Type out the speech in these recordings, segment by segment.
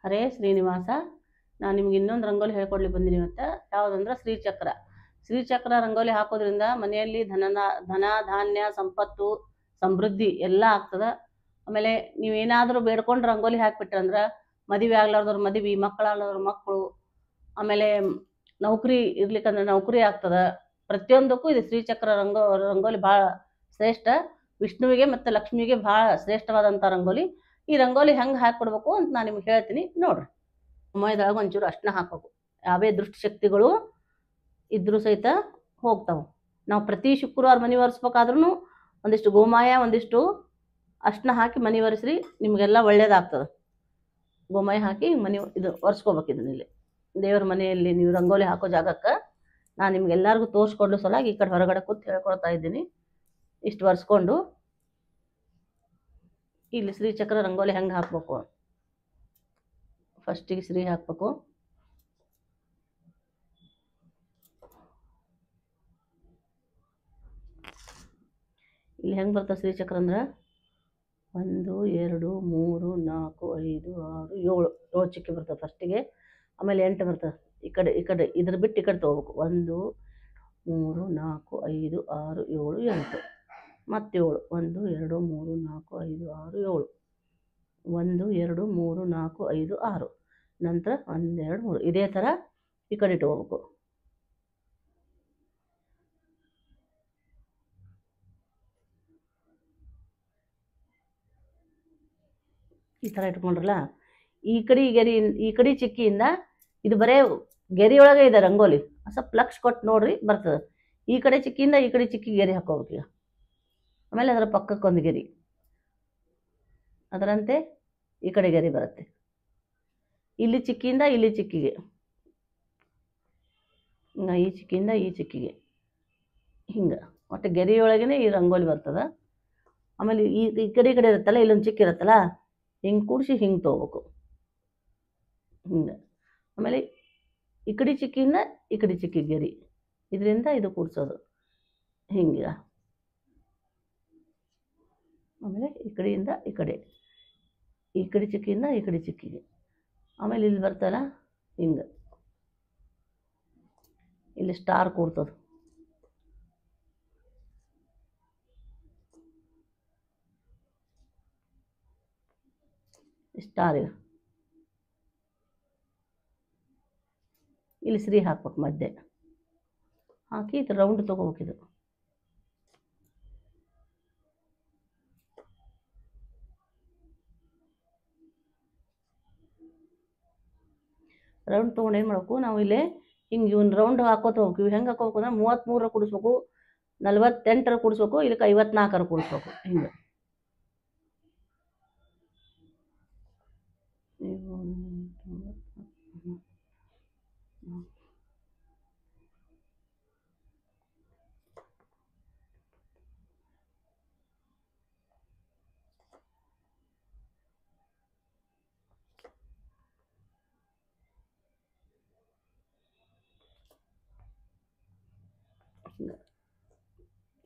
ಹರೇ ಶ್ರೀನಿವಾಸ. ನಾನು ನಿಮ್ಗೆ ಇನ್ನೊಂದು ರಂಗೋಲಿ ಹೇಳ್ಕೊಡ್ಲಿಕ್ಕೆ ಬಂದಿನಿ ಇವತ್ತು. ಯಾವುದಂದ್ರೆ ಶ್ರೀಚಕ್ರ. ಶ್ರೀಚಕ್ರ ರಂಗೋಲಿ ಹಾಕೋದ್ರಿಂದ ಮನೆಯಲ್ಲಿ ಧನ ಧಾನ್ಯ ಸಂಪತ್ತು ಸಮೃದ್ಧಿ ಎಲ್ಲ ಆಗ್ತದೆ. ಆಮೇಲೆ ನೀವೇನಾದರೂ ಬೇಡ್ಕೊಂಡು ರಂಗೋಲಿ ಹಾಕಿಬಿಟ್ರಂದ್ರೆ ಮದುವೆ ಆಗ್ಲಾರ್ದವ್ರು ಮದುವೆ, ಮಕ್ಕಳಾಗ್ಲಾರ್ದವ್ರು ಮಕ್ಕಳು, ಆಮೇಲೆ ನೌಕರಿ ಇರ್ಲಿಕ್ಕಂದ್ರೆ ನೌಕರಿ ಆಗ್ತದೆ. ಪ್ರತಿಯೊಂದಕ್ಕೂ ಇದು ಶ್ರೀಚಕ್ರ ರಂಗೋಲಿ ಭಾಳ ಶ್ರೇಷ್ಠ. ವಿಷ್ಣುವಿಗೆ ಮತ್ತು ಲಕ್ಷ್ಮಿಗೆ ಭಾಳ ಶ್ರೇಷ್ಠವಾದಂಥ ರಂಗೋಲಿ. ಈ ರಂಗೋಲಿ ಹೆಂಗೆ ಹಾಕಿಕೊಡ್ಬೇಕು ಅಂತ ನಾನು ನಿಮ್ಗೆ ಹೇಳ್ತೀನಿ ನೋಡ್ರಿ. ಮೈದೊಳಗೆ ಒಂಚೂರು ಅರ್ಶಿನ ಹಾಕಬೇಕು. ಯಾವೇ ದುಷ್ಟಶಕ್ತಿಗಳು ಇದ್ರೂ ಸಹಿತ ಹೋಗ್ತಾವೆ. ನಾವು ಪ್ರತಿ ಶುಕ್ರವಾರ ಮನೆ ಒರೆಸ್ಬೇಕಾದ್ರೂ ಒಂದಿಷ್ಟು ಗೋಮಾಯ ಒಂದಿಷ್ಟು ಅರ್ಶಿನ ಹಾಕಿ ಮನೆ ಒರೆಸ್ರಿ, ನಿಮಗೆಲ್ಲ ಒಳ್ಳೇದಾಗ್ತದೆ. ಗೋಮಾಯ ಹಾಕಿ ಮನೆ ಇದು ಒರೆಸ್ಕೋಬೇಕು. ಇದನ್ನಿಲ್ಲಿ ದೇವ್ರ ಮನೆಯಲ್ಲಿ ನೀವು ರಂಗೋಲಿ ಹಾಕೋ ಜಾಗಕ್ಕೆ ನಾನು ನಿಮ್ಗೆಲ್ಲರಿಗೂ ತೋರಿಸ್ಕೊಂಡು ಸಲಾಗಿ ಈ ಕಡೆ ಹೊರಗಡೆ ಕೂತು ಹೇಳ್ಕೊಳ್ತಾ ಇದ್ದೀನಿ. ಇಷ್ಟು ಒರೆಸ್ಕೊಂಡು ಇಲ್ಲಿ ಶ್ರೀಚಕ್ರ ರಂಗೋಲಿ ಹೆಂಗೆ ಹಾಕ್ಬೇಕು. ಫಸ್ಟಿಗೆ ಶ್ರೀ ಹಾಕ್ಬೇಕು. ಇಲ್ಲಿ ಹೆಂಗೆ ಬರ್ತದೆ ಶ್ರೀಚಕ್ರ ಅಂದ್ರೆ 1 2 3 4 5 6 7 ಚಿಕ್ಕಿ ಬರ್ತದೆ ಫಸ್ಟಿಗೆ. ಆಮೇಲೆ 8 ಬರ್ತದೆ. ಈ ಕಡೆ ಇದ್ರ ಬಿಟ್ಟು ಈ ಕಡೆ ತೊಗೋಬೇಕು. 1 3 4 5 6 7 8 ಮತ್ತೆ 7. 1 2 3 4 5 6 7. 1 2 3 4 5 6. ನಂತರ 1 2 3 ಇದೇ ಥರ ಈ ಕಡೆ ಇಟ್ಕೋಬೇಕು. ಈ ಥರ ಇಟ್ಕೊಂಡ್ರಲ್ಲ, ಈ ಕಡೆ ಚಿಕ್ಕಿಯಿಂದ ಇದು ಬರೇ ಗೆರೆಯೊಳಗೆ ಇದೆ ರಂಗೋಲಿ. ಸ್ವಲ್ಪ ಲಕ್ಷ ಕೊಟ್ಟು ನೋಡ್ರಿ ಬರ್ತದೆ. ಈ ಕಡೆ ಚಿಕ್ಕಿಯಿಂದ ಈ ಕಡೆ ಚಿಕ್ಕಿ ಗೆರೆ ಹಾಕೋಬೇಕು ಈಗ. ಆಮೇಲೆ ಅದರ ಪಕ್ಕಕ್ಕೊಂದು ಗೆರೆ, ಅದರಂತೆ ಈ ಕಡೆ ಗೆರೆ ಬರುತ್ತೆ. ಇಲ್ಲಿ ಚಿಕ್ಕಿಯಿಂದ ಇಲ್ಲಿ ಚಿಕ್ಕಿಗೆ, ಈ ಚಿಕ್ಕಿಯಿಂದ ಈ ಚಿಕ್ಕಿಗೆ ಹಿಂಗೆ ಒಟ್ಟು ಗೆರೆಯೊಳಗೇ ಈ ರಂಗೋಲಿ ಬರ್ತದೆ. ಆಮೇಲೆ ಈ ಕಡೆ ಇರುತ್ತಲ್ಲ, ಇಲ್ಲೊಂದು ಚಿಕ್ಕ ಇರುತ್ತಲ್ಲ, ಹಿಂಗೆ ಕೂಡಿಸಿ ಹಿಂಗೆ ತೊಗೋಬೇಕು ಹಿಂಗೆ. ಆಮೇಲೆ ಈ ಕಡೆ ಚಿಕ್ಕಿಯಿಂದ ಈ ಕಡೆ ಚಿಕ್ಕಿ ಗೆರೆ, ಇದರಿಂದ ಇದು ಕೂಡಿಸೋದು ಹಿಂಗೆ. ಆಮೇಲೆ ಈ ಕಡೆಯಿಂದ ಈ ಕಡೆ ಚಿಕ್ಕಿಯಿಂದ ಈ ಕಡೆ ಚಿಕ್ಕಿಗೆ. ಆಮೇಲೆ ಇಲ್ಲಿ ಬರ್ತಲ್ಲ ಹಿಂಗೆ, ಇಲ್ಲಿ ಸ್ಟಾರ್ ಕೂಡ್ತದೆ. ಸ್ಟಾರ್ ಇಲ್ಲಿ ಶ್ರೀ ಹಾಕ್ಬೇಕು. ಮಧ್ಯೆ ಹಾಕಿ ಇದು ರೌಂಡ್ ತೊಗೋಬೇಕಿದು. ರೌಂಡ್ ತೊಗೊಂಡು ಏನು ಮಾಡಬೇಕು ನಾವು ಇಲ್ಲಿ ಹಿಂಗೆ ಇವ್ನ ರೌಂಡ್ ಹಾಕೋತ ಹೋಗ್ಬೇಕು. ಇವು ಹೆಂಗೆ ಹಾಕೋಬೇಕು ಅಂದ್ರೆ 33 ಕೂಡಿಸ್ಬೇಕು, 48 ಕೂಡಿಸ್ಬೇಕು, ಇದಕ್ಕೆ 54 ಕೂಡಿಸ್ಬೇಕು ಹಿಂಗೆ.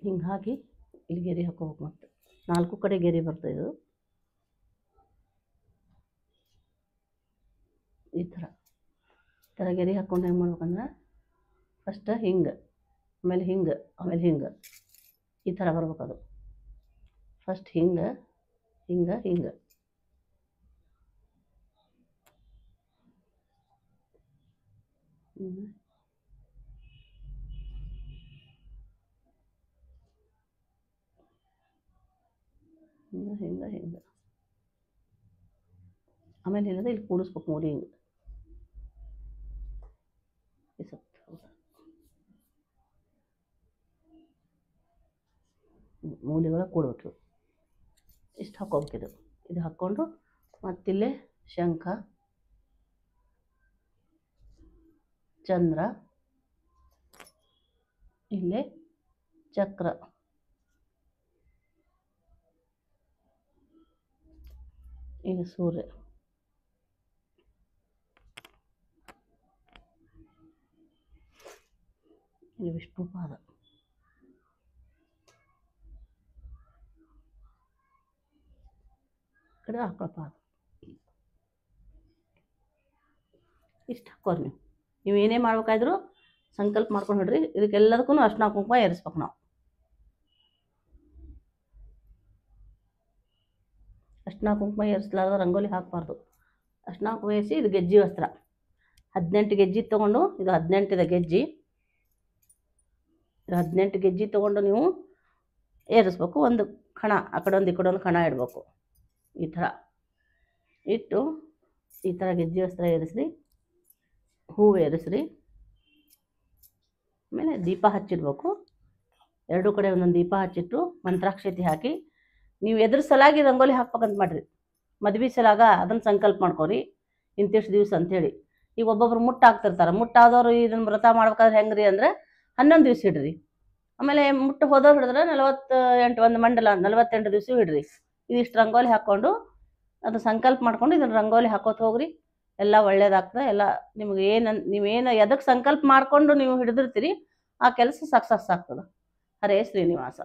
ಹಿಂಗೆ ಹಾಕಿ ಇಲ್ಲಿ ಗೆರೆ ಹಾಕೋಬೇಕು. ಮತ್ತೆ 4 ಕಡೆ ಗೆರೆ ಬರ್ತದೆ. ಇದು ಈ ಥರ ಗೆರೆ ಹಾಕ್ಕೊಂಡು ಹೆಂಗೆ ಮಾಡ್ಬೇಕಂದ್ರೆ ಫಸ್ಟ್ ಹಿಂಗೆ, ಆಮೇಲೆ ಹಿಂಗೆ, ಆಮೇಲೆ ಹಿಂಗೆ, ಈ ಥರ ಬರ್ಬೇಕು. ಅದು ಫಸ್ಟ್ ಹಿಂಗೆ ಹಿಂಗೆ ಹಿಂಗೆ, ಹಿಂಗೆ ಹಿಂಗೆ ಹಿಂಗೆ. ಆಮೇಲೆ ಏನಿದೆ ಇಲ್ಲಿ ಕೂಡಿಸ್ಬೇಕು ಮೂಲೆ ಹಿಂಗೆ. ಮೂಲೆಗಳ ಕೂಡಬೇಕು. ಇಷ್ಟು ಹಾಕೋಬೇಕಿದು. ಇದು ಹಾಕ್ಕೊಂಡು ಮತ್ತಿಲ್ಲೇ ಶಂಖ, ಚಂದ್ರ, ಇಲ್ಲೇ ಚಕ್ರ, ಇದು ಸೂರ್ಯ, ಇದು ವಿಷ್ಣು ಪಾದ, ಕಡೆ ಆಕಳ ಪಾದ. ಇಷ್ಟು ಹಾಕೋರಿ ನೀವು ಏನೇ ಮಾಡ್ಬೇಕಾದ್ರೂ ಸಂಕಲ್ಪ ಮಾಡ್ಕೊಂಡು ಹಿಡ್ರಿ. ಇದಕ್ಕೆಲ್ಲದಕ್ಕೂ ಅರ್ಶಿನ ಕುಂಕುಮ ಏರಿಸ್ಬೇಕು ನಾವು. ಅರ್ಶಿನ ಕುಂಕುಮ ಏರಿಸ್ಲಾರ್ದ ರಂಗೋಲಿ ಹಾಕಬಾರ್ದು. ಅರ್ಶಿನ ಕುಂಕುಮ ಏರಿಸಿ ಇದು ಗೆಜ್ಜೆ ವಸ್ತ್ರ 18 ಗೆಜ್ಜೆ ತೊಗೊಂಡು, ಇದು 18 ಗೆಜ್ಜೆ, ಇದು 18 ಗೆಜ್ಜೆ ತೊಗೊಂಡು ನೀವು ಏರಿಸ್ಬೇಕು. ಒಂದು ಕಣ ಆ ಕಡೆ ಒಂದು ಈ ಕಡೆ ಒಂದು ಕಣ ಇಡಬೇಕು. ಈ ಥರ ಇಟ್ಟು ಈ ಥರ ಗೆಜ್ಜೆ ವಸ್ತ್ರ ಏರಿಸ್ರಿ, ಹೂವು ಏರಿಸ್ರಿ. ಆಮೇಲೆ ದೀಪ ಹಚ್ಚಿಡ್ಬೇಕು. ಎರಡೂ ಕಡೆ ಒಂದೊಂದು ದೀಪ ಹಚ್ಚಿಟ್ಟು ಮಂತ್ರಾಕ್ಷತೆ ಹಾಕಿ ನೀವು ಎದ್ರ ಸಲಾಗಿ ರಂಗೋಲಿ ಹಾಕ್ಬೇಕಂತ ಮಾಡಿರಿ. ಮದ್ವೆ ಸಲಾಗ ಅದನ್ನು ಸಂಕಲ್ಪ ಮಾಡ್ಕೊರಿ ಇಂತಿಷ್ಟು ದಿವಸ ಅಂಥೇಳಿ. ಈಗ ಒಬ್ಬೊಬ್ರು ಮುಟ್ಟಾಗ್ತಿರ್ತಾರೆ. ಮುಟ್ಟಾದವರು ಇದನ್ನು ವ್ರತ ಮಾಡ್ಬೇಕಾದ್ರೆ ಹೆಂಗ್ರಿ ಅಂದರೆ 11 ದಿವಸ ಇಡ್ರಿ. ಆಮೇಲೆ ಮುಟ್ಟು ಹೋದವ್ರು ಹಿಡಿದ್ರೆ 48 ಒಂದು ಮಂಡಲ 48 ದಿವಸ ಇಡ್ರಿ. ಇದಿಷ್ಟು ರಂಗೋಲಿ ಹಾಕ್ಕೊಂಡು ಅದು ಸಂಕಲ್ಪ ಮಾಡ್ಕೊಂಡು ಇದನ್ನು ರಂಗೋಲಿ ಹಾಕೋತ ಹೋಗ್ರಿ. ಎಲ್ಲ ಒಳ್ಳೇದಾಗ್ತದೆ. ಎಲ್ಲ ನಿಮ್ಗೆ ನೀವೇನು ಎದಕ್ಕೆ ಸಂಕಲ್ಪ ಮಾಡಿಕೊಂಡು ನೀವು ಹಿಡಿದಿರ್ತೀರಿ ಆ ಕೆಲಸ ಸಕ್ಸಸ್ ಆಗ್ತದೆ. ಹರೇ ಶ್ರೀನಿವಾಸ.